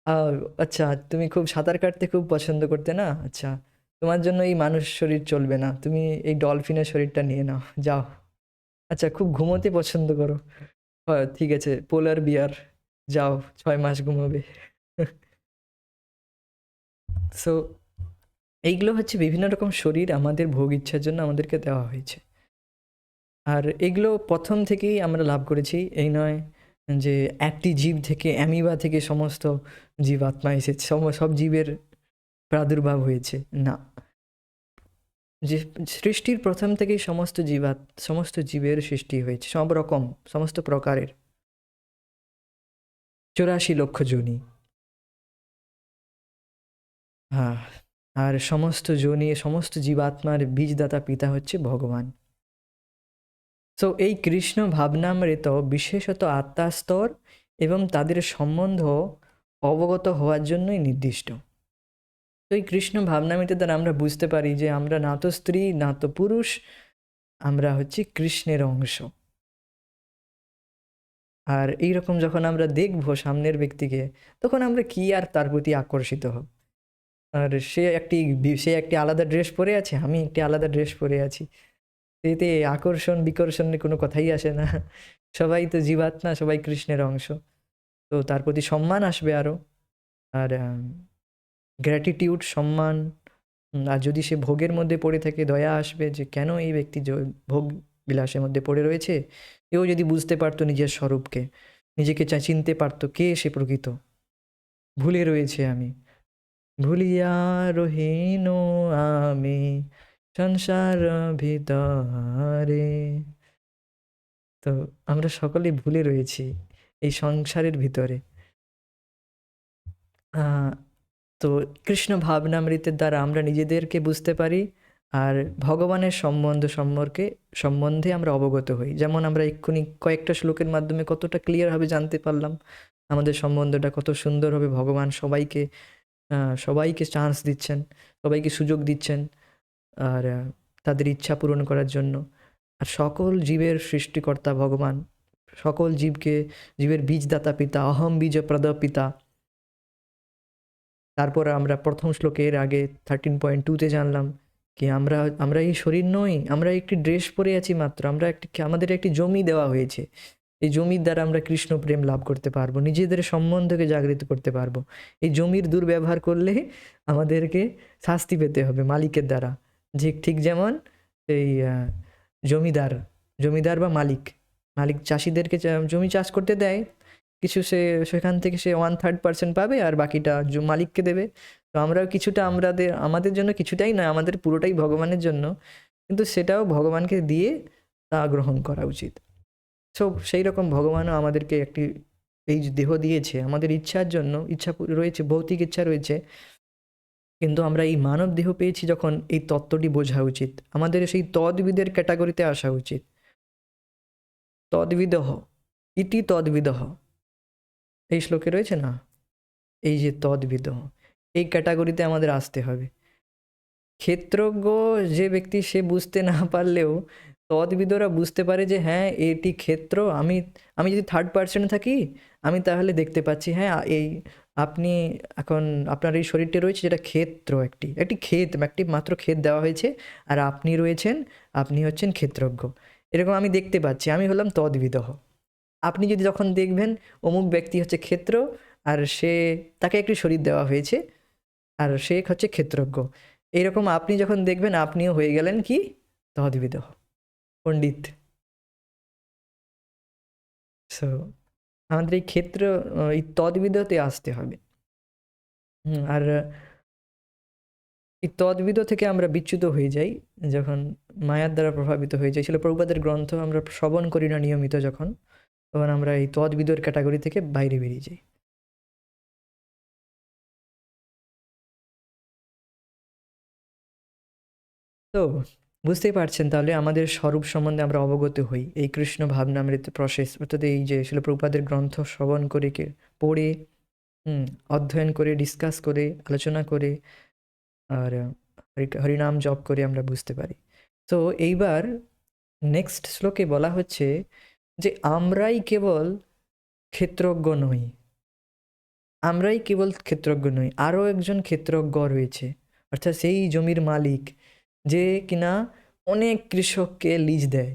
আহ, আচ্ছা, তুমি খুব সাঁতার কাটতে খুব পছন্দ করতে না, আচ্ছা, তোমার জন্য এই মানুষ শরীর চলবে না, তুমি এই ডলফিনের শরীরটা নিয়ে নাও, যাও। আচ্ছা, খুব ঘুমোতে পছন্দ করো, ঠিক আছে, পোলার বিয়ার, যাও, 6 মাস ঘুমাবে। সো এইগুলো হচ্ছে বিভিন্ন রকম শরীর আমাদের ভোগ ইচ্ছার জন্য আমাদেরকে দেওয়া হয়েছে। আর এগুলো প্রথম থেকেই আমরা লাভ করেছি, এই নয় যে একটি জীব থেকে, অ্যামিবা থেকে সমস্ত জীবাত্মা এসেছে, সব জীবের প্রাদুর্ভাব হয়েছে, না। যে সৃষ্টির প্রথম থেকেই সমস্ত জীবের সৃষ্টি হয়েছে, সব রকম, সমস্ত প্রকারের, 84 লক্ষ যোনি। হ্যাঁ, আর সমস্ত জীবাত্মার বীজদাতা পিতা হচ্ছে ভগবান। সো এই কৃষ্ণ ভাবনামৃত বিশেষত আত্মাস্তর এবং তাদের সম্বন্ধ অবগত হওয়ার জন্যই নির্দিষ্ট। তো এই কৃষ্ণ ভাবনামৃত দ্বারা আমরা বুঝতে পারি যে আমরা না তো স্ত্রী না তো পুরুষ, আমরা হচ্ছি কৃষ্ণের অংশ। আর এইরকম যখন আমরা দেখবো সামনের ব্যক্তিকে, তখন আমরা কি আর তার প্রতি আকর্ষিত হব। আর সে একটি আলাদা ড্রেস পরে আছে, আমি একটি আলাদা ড্রেস পরে আছি। এতে আকর্ষণ বিকর্ষণের কোনো কথাই আসে না। সবাই তো জীবাত্মা, সবাই কৃষ্ণের অংশ। তো তার প্রতি সম্মান আসবে আরও। আর গ্র্যাটিটিউড, সম্মান। আর যদি সে ভোগের মধ্যে পড়ে থাকে, দয়া আসবে যে কেন এই ব্যক্তি ভোগ বিলাসের মধ্যে পড়ে রয়েছে। এও যদি বুঝতে পারতো নিজের স্বরূপকে, নিজেকে চিনতে পারতো কে সে প্রকৃত। ভুলে রয়েছে আমি, ভুলিয়া রহিন আমি সংসার ভিতরে। তো আমরা সকলেই ভুলে রয়েছি এই সংসারের ভিতরে। তো কৃষ্ণ ভাবনামৃতের দ্বারা আমরা নিজেদেরকে বুঝতে পারি, আর ভগবানের সম্বন্ধে আমরা অবগত হই। যেমন আমরা এক্ষুনি কয়েকটা শ্লোকের মাধ্যমে কতটা ক্লিয়ারভাবে জানতে পারলাম আমাদের সম্বন্ধটা কত সুন্দরভাবে ভগবান সবাইকে চান্স দিচ্ছেন, সবাইকে সুযোগ দিচ্ছেন, আর তাদের ইচ্ছা পূরণ করার জন্য। আর সকল জীবের সৃষ্টিকর্তা ভগবান, সকল জীবের বীজদাতা পিতা, অহম বীজ প্রদ পিতা। তারপর আমরা প্রথম শ্লোকের আগে 13.2-তে জানলাম কি আমরা এই শরীর নই, আমরা একটি ড্রেস পরে আছি মাত্র। আমাদের একটি জমি দেওয়া হয়েছে, এই জমির দ্বারা আমরা কৃষ্ণ প্রেম লাভ করতে পারবো, নিজেদের সম্বন্ধকে জাগৃত করতে পারবো। এই জমির দুর্ব্যবহার করলে আমাদেরকে শাস্তি পেতে হবে মালিকের দ্বারা। যে ঠিক যেমন এই জমিদার বা মালিক চাষিদেরকে জমি চাষ করতে দেয়, কিছু সেখান থেকে সে 1/3% পাবে, আর বাকিটা মালিককে দেবে। তো আমরাও কিছুটা আমাদের জন্য কিছুটাই নয়, আমাদের পুরোটাই ভগবানের জন্য, কিন্তু সেটাও ভগবানকে দিয়ে তা গ্রহণ করা উচিত। সো সেই রকম ভগবানও আমাদেরকে এই যে দেহ দিয়েছে আমাদের ইচ্ছার জন্য, রয়েছে, ভৌতিক ইচ্ছা রয়েছে, কিন্তু আমরা এই মানব দেহ পেয়েছি যখন এই তত্ত্বটি বোঝা উচিত, আমাদের সেই তদ্বিদের ক্যাটাগরিতে আসা উচিত। তদ্বিদহ ইতি তদ্বিদহ এই শ্লোকে রয়েছে না, এই যে তদ্বিদহ, এই ক্যাটাগরিতে আমাদের আসতে হবে। ক্ষেত্রজ্ঞ যে ব্যক্তি, সে বুঝতে না পারলেও তদ্বিদরা বুঝতে পারে যে হ্যাঁ এটি ক্ষেত্র। আমি যদি 3rd পার্সনে থাকি, আমি তাহলে দেখতে পাচ্ছি হ্যাঁ আপনি এখন আপনার এই শরীরটি রয়েছে যেটা ক্ষেত্র, একটি মাত্র ক্ষেত দেওয়া হয়েছে, আর আপনি হচ্ছেন ক্ষেত্রজ্ঞ। এরকম আমি দেখতে পাচ্ছি, আমি হলাম তদ্বিদহ। আপনি যদি যখন দেখবেন অমুক ব্যক্তি হচ্ছে ক্ষেত্র, আর তাকে একটি শরীর দেওয়া হয়েছে, আর সে হচ্ছে ক্ষেত্রজ্ঞ, এইরকম আপনি যখন দেখবেন আপনিও হয়ে গেলেন কি তদ্বিদহ, পণ্ডিত। সো আমাদের এই তদ্বিদতে আসতে হবে। আর এই তদ্বিদ থেকে আমরা বিচ্যুত হয়ে যাই যখন মায়ার দ্বারা প্রভাবিত হয়ে যাই। প্রভুপাদের গ্রন্থ আমরা শ্রবণ করি না নিয়মিত যখন, তখন আমরা এই তদ্বিদর ক্যাটাগরি থেকে বাইরে বেরিয়ে যাই। তো বুঝতেই পারছেন তাহলে আমাদের স্বরূপ সম্বন্ধে আমরা অবগত হই এই কৃষ্ণ ভাবনামৃত প্রসেস, অর্থাৎ এই যে প্রভুপাদের গ্রন্থ শ্রবণ করে পড়ে, অধ্যয়ন করে, ডিসকাস করে, আলোচনা করে, আর হরিনাম জপ করে আমরা বুঝতে পারি। তো এইবার নেক্সট শ্লোকে বলা হচ্ছে যে আমরাই কেবল ক্ষেত্রজ্ঞ নই, আরও একজন ক্ষেত্রজ্ঞ রয়েছে, অর্থাৎ সেই জমির মালিক যে কিনা অনেক কৃষককে লিজ দেয়,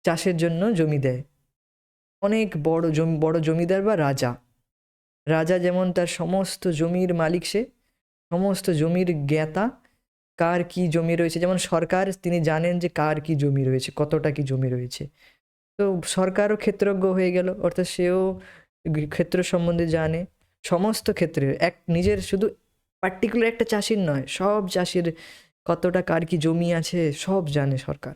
চাষের জন্য জমি দেয়। অনেক বড় জমিদার বা রাজা যেমন তার সমস্ত জমির মালিক, সে সমস্ত জমির জ্ঞাতা, কার কি জমি রয়েছে। যেমন সরকার, তিনি জানেন যে কার কি জমি রয়েছে, কতটা কি জমি রয়েছে। তো সরকারও ক্ষেত্রজ্ঞ হয়ে গেল, অর্থাৎ সেও ক্ষেত্র সম্বন্ধে জানে। সমস্ত ক্ষেত্রে নিজের শুধু পার্টিকুলার একটা চাষির নয়, সব চাষির কতটা কার কি জমি আছে সব জানে সরকার।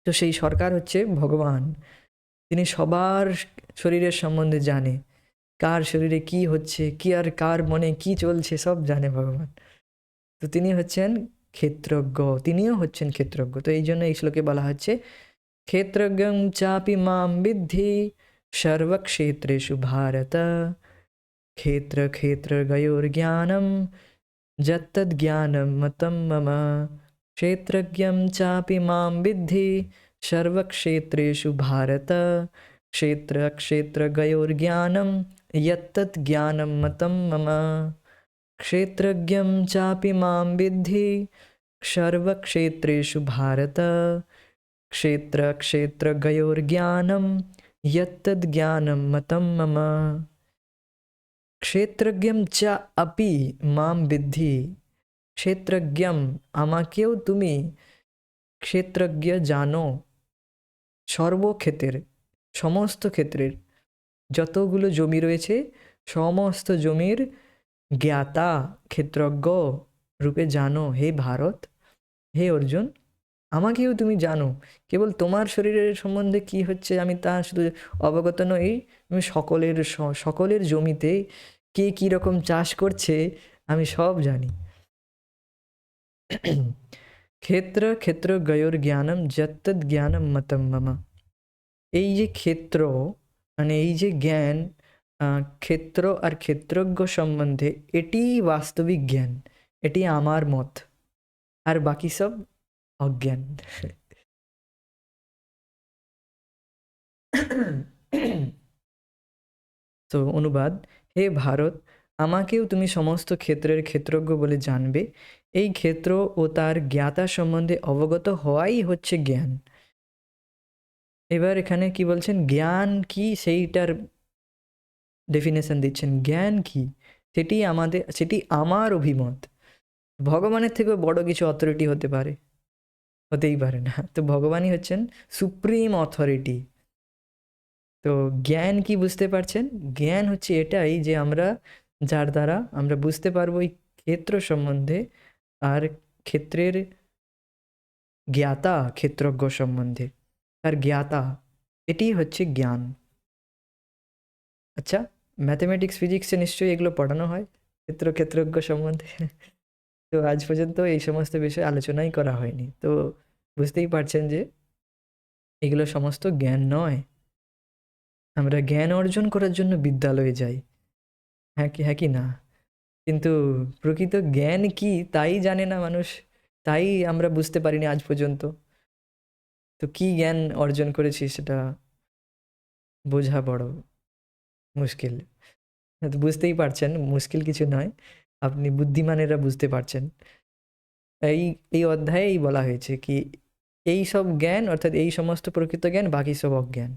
তো সেই সরকার হচ্ছে ভগবান, তিনি সবার শরীরের সম্বন্ধে জানে, কার শরীরে কি হচ্ছে, কি আর কার মনে কি চলছে সব জানে ভগবান। তো তিনিও হচ্ছেন ক্ষেত্রজ্ঞ। তো এই জন্য এই শ্লোকে বলা হচ্ছে ক্ষেত্রজ্ঞং চাপি মাম বিদ্ধি সর্বক্ষেত্রেষু ভারত, ক্ষেত্রজ্ঞয়োর্জ্ঞানম যত্তজ্জ্ঞানম মতম মম। क्षेत्रज्ञं चापि मां विद्धि सर्वक्षेत्रेषु भारत, क्षेत्रज्ञयोर्ज्ञानं यत्तत् ज्ञानं मतं मम। क्षेत्रज्ञं चापि मां विद्धि सर्वक्षेत्रेषु भारत क्षेत्रक्षेत्रज्ञयोर्ज्ञानं यत्तद् ज्ञानं मतं मम। ক্ষেত্রজ্ঞম চ আপি মাম বিদ্ধি, ক্ষেত্রজ্ঞম আমাকেও তুমি ক্ষেত্রজ্ঞ জানো। সর্বক্ষেত্রের, সমস্ত ক্ষেত্রের যতগুলো জমি রয়েছে সমস্ত জমির জ্ঞাতা ক্ষেত্রজ্ঞ রূপে জানো হে ভারত, হে অর্জুন। আমাকেও তুমি জানো, কেবল তোমার শরীরের সম্বন্ধে কি হচ্ছে আমি তা শুধু অবগত নই, আমি সকলের জমিতে কে কী রকম চাষ করছে আমি সব জানি। ক্ষেত্র ক্ষেত্র গয়োর জ্ঞানম যত্তদ জ্ঞানম মতম মম। এই যে ক্ষেত্র মানে এই যে জ্ঞান, ক্ষেত্র আর ক্ষেত্রজ্ঞ সম্বন্ধে এটি বাস্তবিক জ্ঞান, এটি আমার মত, আর বাকি সব অজ্ঞান। তো অনুবাদ, হে ভারত, আমাকেও তুমি সমস্ত ক্ষেত্রের ক্ষেত্রজ্ঞ বলে জানবে। এই ক্ষেত্র ও তার জ্ঞাতা সম্বন্ধে অবগত হওয়াই হচ্ছে জ্ঞান। এবার এখানে কি বলছেন, জ্ঞান কি সেইটার ডেফিনেশন দিচ্ছেন। জ্ঞান কি সেটি আমার অভিমত। ভগবানের থেকেও বড় কিছু অথরিটি হতেই পারে না। তো ভগবানই হচ্ছেন সুপ্রিম অথরিটি। তো জ্ঞান কি বুঝতে পারছেন? জ্ঞান হচ্ছে এটাই যে যার দ্বারা আমরা বুঝতে পারবো এই ক্ষেত্র সম্বন্ধে আর ক্ষেত্রের জ্ঞাতা ক্ষেত্রজ্ঞ সম্বন্ধে, তার জ্ঞাতা, এটি হচ্ছে জ্ঞান। আচ্ছা, ম্যাথমেটিক্স ফিজিক্সে নিশ্চয়ই এগুলো পড়ানো হয় ক্ষেত্রজ্ঞ সম্বন্ধে। তো আজ পর্যন্ত এই সমস্ত বিষয়ে আলোচনাই করা হয়নি। তো বুঝতেই পারছেন যে এগুলো সমস্ত জ্ঞান নয়। আমরা জ্ঞান অর্জন করার জন্য বিদ্যালয়ে যাই, হ্যাঁ কি না? কিন্তু প্রকৃত জ্ঞান কি তাই জানে না মানুষ, তাই আমরা বুঝতে পারিনি আজ পর্যন্ত। তো কি জ্ঞান অর্জন করেছি সেটা বোঝা বড় মুশকিল। তো বুঝতেই পারছেন মুশকিল কিছু নয়, আপনি বুদ্ধিমানেরা বুঝতে পারছেন। এই এই অধ্যায়েই বলা হয়েছে কি এই সব জ্ঞান অর্থাৎ এই সমস্ত প্রকৃত জ্ঞান, বাকি সব অজ্ঞান।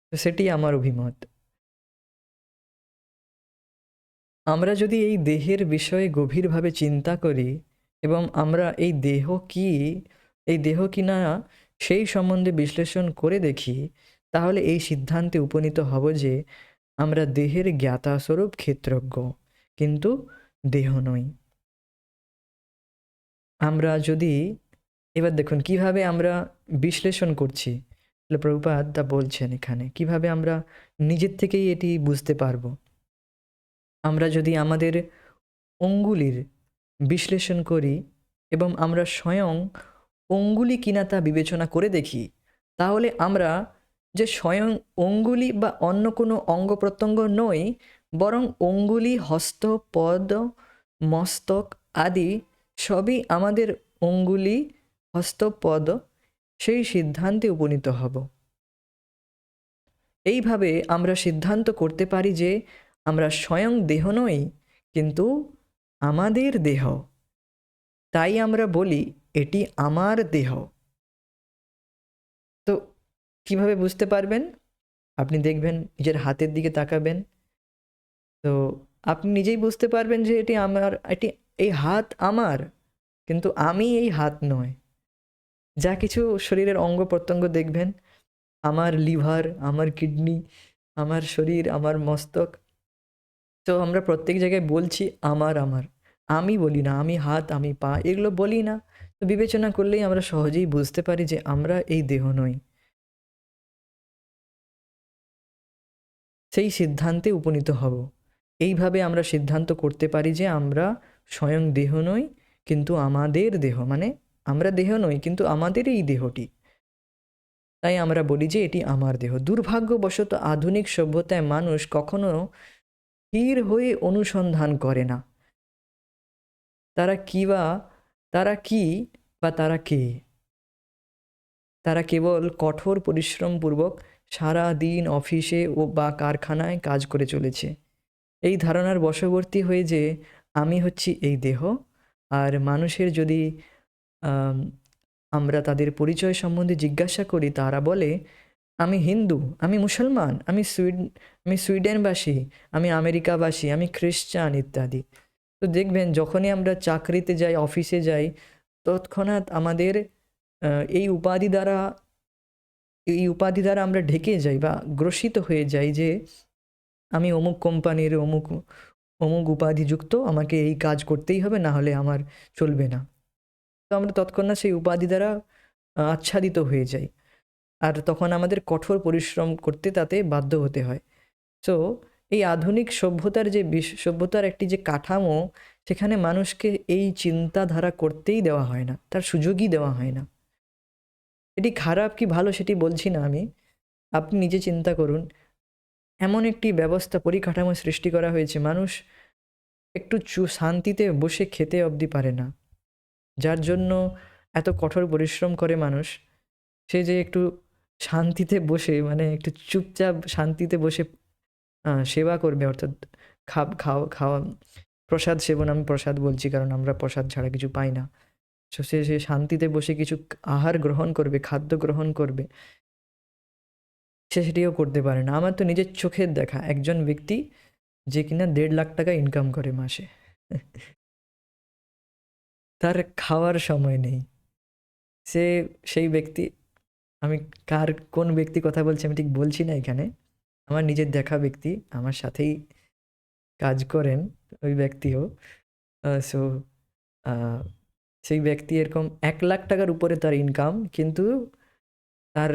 তো সেটি আমার অভিমত। আমরা যদি এই দেহের বিষয়ে গভীরভাবে চিন্তা করি এবং আমরা এই দেহ কি না সেই সম্বন্ধে বিশ্লেষণ করে দেখি, তাহলে এই সিদ্ধান্তে উপনীত হব যে আমরা দেহের জ্ঞাতাস্বরূপ ক্ষেত্রজ্ঞ, কিন্তু দেহ নই। আমরা যদি এবার দেখুন কিভাবে আমরা বিশ্লেষণ করছি, প্রভুপাদ তা বলছেন এখানে কিভাবে আমরা নিজের থেকেই এটি বুঝতে পারবো। আমরা যদি আমাদের অঙ্গুলির বিশ্লেষণ করি এবং আমরা স্বয়ং অঙ্গুলি কিনা তা বিবেচনা করে দেখি, তাহলে আমরা যে স্বয়ং অঙ্গুলি বা অন্য কোনো অঙ্গ প্রত্যঙ্গ নই, বরং অঙ্গুলি, হস্ত, পদ, মস্তক আদি সবই আমাদের অঙ্গুলি, হস্ত, পদ, সেই সিদ্ধান্তে উপনীত হব। এইভাবে আমরা সিদ্ধান্ত করতে পারি যে আমরা স্বয়ং দেহ নই, কিন্তু আমাদের দেহ। তাই আমরা বলি এটি আমার দেহ। তো কিভাবে বুঝতে পারবেন? আপনি দেখবেন, নিজের হাতের দিকে তাকাবেন, তো আপনি নিজেই বুঝতে পারবেন যে এই হাত আমার, কিন্তু আমি এই হাত নয়। যা কিছু শরীরের অঙ্গ প্রত্যঙ্গ দেখবেন, আমার লিভার, আমার কিডনি, আমার শরীর, আমার মস্তক, তো আমরা প্রত্যেক জায়গায় বলছি আমার। আমি বলি না, আমি হাত, আমি পা, এগুলো বলি না। তো বিবেচনা করলেই আমরা সহজেই বুঝতে পারি যে আমরা এই দেহ নই। সেই সিদ্ধান্তে উপনীত হব। এইভাবে আমরা সিদ্ধান্ত করতে পারি যে আমরা স্বয়ং দেহ নই, কিন্তু আমাদের দেহ, মানে আমরা দেহ নই কিন্তু আমাদের এই দেহটি, তাই আমরা বলি যে এটি আমার দেহ। দুর্ভাগ্যবশত আধুনিক সভ্যতায় মানুষ কখনো স্থির হয়ে অনুসন্ধান করে না তারা কি বা তারা কে। তারা কেবল কঠোর পরিশ্রমপূর্বক সারা দিন অফিসে বা কারখানায় কাজ করে চলেছে এই ধারণার বশবর্তী হয়ে যে আমি হচ্ছি এই দেহ, আর মানুষের যদি আম, আমরা তাদের পরিচয় সম্বন্ধে জিজ্ঞাসা করি, তারা বলে আমি হিন্দু, আমি মুসলমান, আমি সুইডেনবাসী, আমি আমেরিকাবাসী, আমি খ্রিস্টান ইত্যাদি। তো দেখবেন যখনই আমরা চাকরিতে যাই, অফিসে যাই, তৎক্ষণাৎ আমাদের এই উপাধি দ্বারা আমরা ঢেকে যাই বা গ্রসিত হয়ে যাই যে আমি অমুক কোম্পানির অমুক অমুক উপাধিযুক্ত, আমাকে এই কাজ করতেই হবে, না হলে আমার চলবে না। তো আমরা তৎক্ষণাৎ সেই উপাধি দ্বারা আচ্ছাদিত হয়ে যাই, আর তখন আমাদের কঠোর পরিশ্রম করতে তাতে বাধ্য হতে হয়। তো এই আধুনিক সভ্যতার যে সভ্যতার একটি যে কাঠামো, সেখানে মানুষকে এই চিন্তাধারা করতেই দেওয়া হয় না, তার সুযোগই দেওয়া হয় না। এটি খারাপ কি ভালো সেটি বলছি না আমি, আপনি নিজে চিন্তা করুন। এমন একটি ব্যবস্থা পরিকাঠামো সৃষ্টি করা হয়েছে, মানুষ একটু শান্তিতে বসে খেতে অবধি পারে না, যার জন্য এত কঠোর পরিশ্রম করে মানুষ। সে যে একটু শান্তিতে বসে, মানে একটু চুপচাপ শান্তিতে বসে সেবা করবে, অর্থাৎ খাওয়া খাওয়া প্রসাদ সেবন, আমি প্রসাদ বলছি কারণ আমরা প্রসাদ ছাড়া কিছু পাই না। তো সে শান্তিতে বসে কিছু আহার গ্রহণ করবে, খাদ্য গ্রহণ করবে, সে সেটিও করতে পারে না। আমার তো নিজের চোখের দেখা একজন ব্যক্তি যে কিনা 1.5 লাখ টাকা ইনকাম করে মাসে, তার খাওয়ার সময় নেই। সে সেই ব্যক্তি, আমি কোন ব্যক্তি কথা বলছি আমি ঠিক বলছি না এখানে, আমার নিজের দেখা ব্যক্তি, আমার সাথেই কাজ করেন ওই ব্যক্তিও। সো সেই ব্যক্তি এরকম 1 লাখ টাকার উপরে তার ইনকাম, কিন্তু তার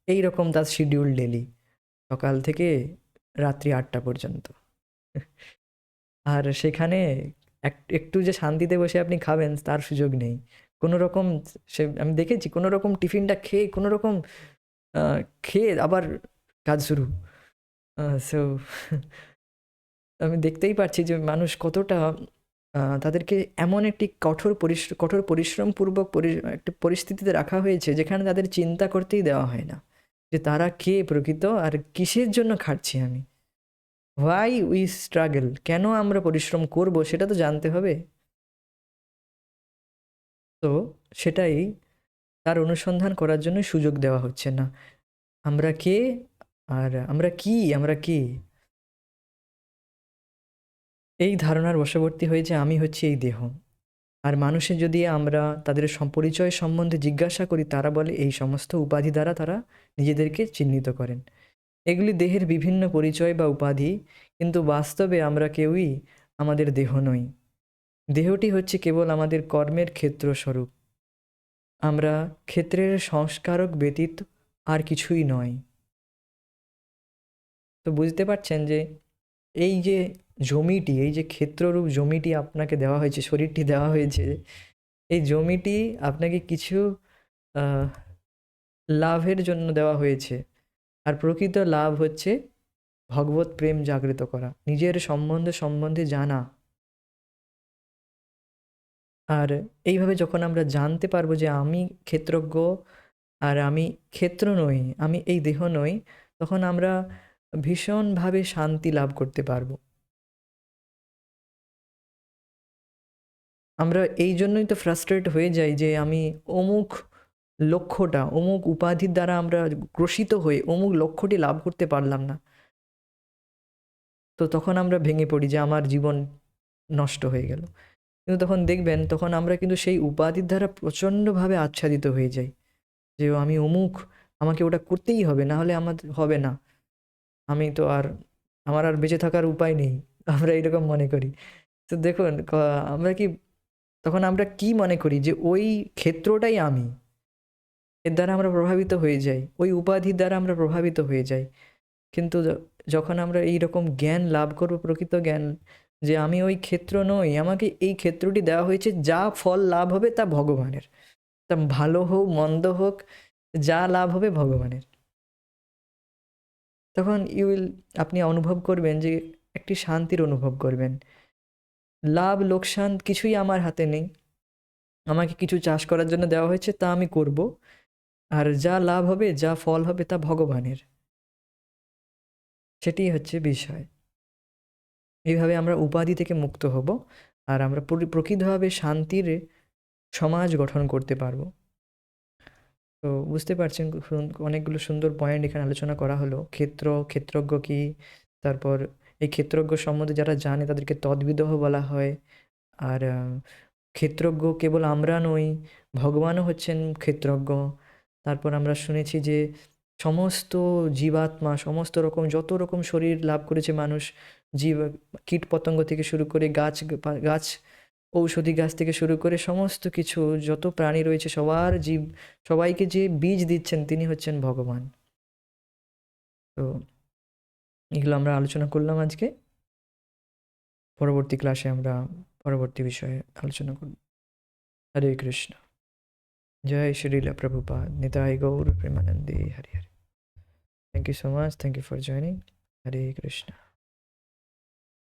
এইরকম তার শিডিউল ডেলি, সকাল থেকে রাত্রি 8টা পর্যন্ত। আর সেখানে একটু যে শান্তিতে বসে আপনি খাবেন তার সুযোগ নেই। কোনো রকম, সে আমি দেখেছি কোনো রকম টিফিনটা খেয়ে কোনো রকম খেয়ে আবার কাজ শুরু। সো আমি দেখতেই পাচ্ছি যে মানুষ কতটা তাদেরকে এমন একটি কঠোর পরিশ্রমপূর্বক একটা পরিস্থিতিতে রাখা হয়েছে যেখানে তাদের চিন্তা করতেই দেওয়া হয় না যে তারা কে প্রকৃত, আর কিসের জন্য খাটছি আমি। হোয়াই উই স্ট্রাগল, কেন আমরা পরিশ্রম করব সেটা তো জানতে হবে। তো সেটাই, তার অনুসন্ধান করার জন্য সুযোগ দেওয়া হচ্ছে না। আমরা কে, আর আমরা কি এই ধারণার বশবর্তী হয়েছে আমি হচ্ছি এই দেহ। আর মানুষের যদি আমরা তাদের পরিচয় সম্বন্ধে জিজ্ঞাসা করি, তারা বলে এই সমস্ত উপাধি দ্বারা তারা নিজেদেরকে চিহ্নিত করেন। এগুলি দেহের বিভিন্ন পরিচয় বা উপাধি, কিন্তু বাস্তবে আমরা কেউই আমাদের দেহ নই। দেহটি হচ্ছে কেবল আমাদের কর্মের ক্ষেত্রস্বরূপ। আমরা ক্ষেত্রের সংস্কারক ব্যতীত আর কিছুই নয়। তো বুঝতে পারছেন যে এই যে জমিটি, এই যে ক্ষেত্ররূপ জমিটি আপনাকে দেওয়া হয়েছে, শরীরটি দেওয়া হয়েছে, এই জমিটি আপনাকে কিছু আহ, লাভের জন্য দেওয়া হয়েছে। আর প্রকৃত লাভ হচ্ছে ভগবত প্রেম জাগৃত করা, নিজের সম্বন্ধে জানা। আর এইভাবে যখন আমরা জানতে পারবো যে আমি ক্ষেত্রজ্ঞ, আর আমি ক্ষেত্র নই, আমি এই দেহ নই, তখন আমরা ভীষণভাবে শান্তি লাভ করতে পারবো। আমরা এই জন্যই তো ফ্রাস্ট্রেট হয়ে যাই যে আমি অমুক অমুক উপাধির দ্বারা আমরা গ্রসিত হয়ে অমুক লক্ষ্যটি লাভ করতে পারলাম না। তো তখন আমরা ভেঙে পড়ি যে আমার জীবন নষ্ট হয়ে গেল। কিন্তু তখন দেখবেন, তখন আমরা কিন্তু সেই উপাধির দ্বারা প্রচণ্ডভাবে আচ্ছাদিত হয়ে যাই যে আমি অমুক, আমাকে ওটা করতেই হবে, না হলে আমার হবে না, আমি তো আর, আমার আর বেঁচে থাকার উপায় নেই। আমরা এরকম মনে করি। তো দেখুন তখন আমরা কি মনে করি যে ওই ক্ষেত্রটাই আমি, এর দ্বারা আমরা প্রভাবিত হয়ে যাই, ওই উপাধির দ্বারা আমরা প্রভাবিত হয়ে যাই। কিন্তু যখন আমরা এই রকম জ্ঞান লাভ করব, প্রকৃত জ্ঞান যে আমি ওই ক্ষেত্র নই, আমাকে এই ক্ষেত্রটি দেওয়া হয়েছে, যা ফল লাভ হবে তা ভগবানের, তা ভালো হোক মন্দ হোক, যা লাভ হবে ভগবানের। তখন আপনি অনুভব করবেন যে একটি শান্তির অনুভব করবেন। লাভ লোকসান কিছুই আমার হাতে নেই, আমাকে কিছু চাষ করার জন্য দেওয়া হয়েছে, তা আমি করব, আর যা লাভ হবে যা ফল হবে তা ভগবানের। সেটাই হচ্ছে বিষয়। এইভাবে আমরা উপাধি থেকে মুক্ত হব, আর আমরা প্রকৃতভাবে শান্তির সমাজ গঠন করতে পারবো। তো বুঝতে পারছেন, অনেকগুলো সুন্দর পয়েন্ট এখানে আলোচনা করা হলো। ক্ষেত্রজ্ঞ কী, তারপর এই ক্ষেত্রজ্ঞ সম্বন্ধে যারা জানে তাদেরকে তদ্বিদহ বলা হয়। আর ক্ষেত্রজ্ঞ কেবল আমরা নই, ভগবানও হচ্ছেন ক্ষেত্রজ্ঞ। তারপর আমরা শুনেছি যে সমস্ত জীবাত্মা, সমস্ত রকম যত রকম শরীর লাভ করেছে মানুষ, জীব, কীট পতঙ্গ থেকে শুরু করে গাছ, ঔষধি গাছ থেকে শুরু করে সমস্ত কিছু যত প্রাণী রয়েছে সবাইকে যে বীজ দিচ্ছেন তিনি হচ্ছেন ভগবান। তো এগুলো আমরা আলোচনা করলাম আজকে। পরবর্তী ক্লাসে আমরা পরবর্তী বিষয়ে আলোচনা করব। হরে কৃষ্ণ। জয় শ্রীলা প্রভুপাদ। নিতাই গৌর প্রেমানন্দে। Hare Hare. Thank you so much. Thank you for joining. Hare Krishna.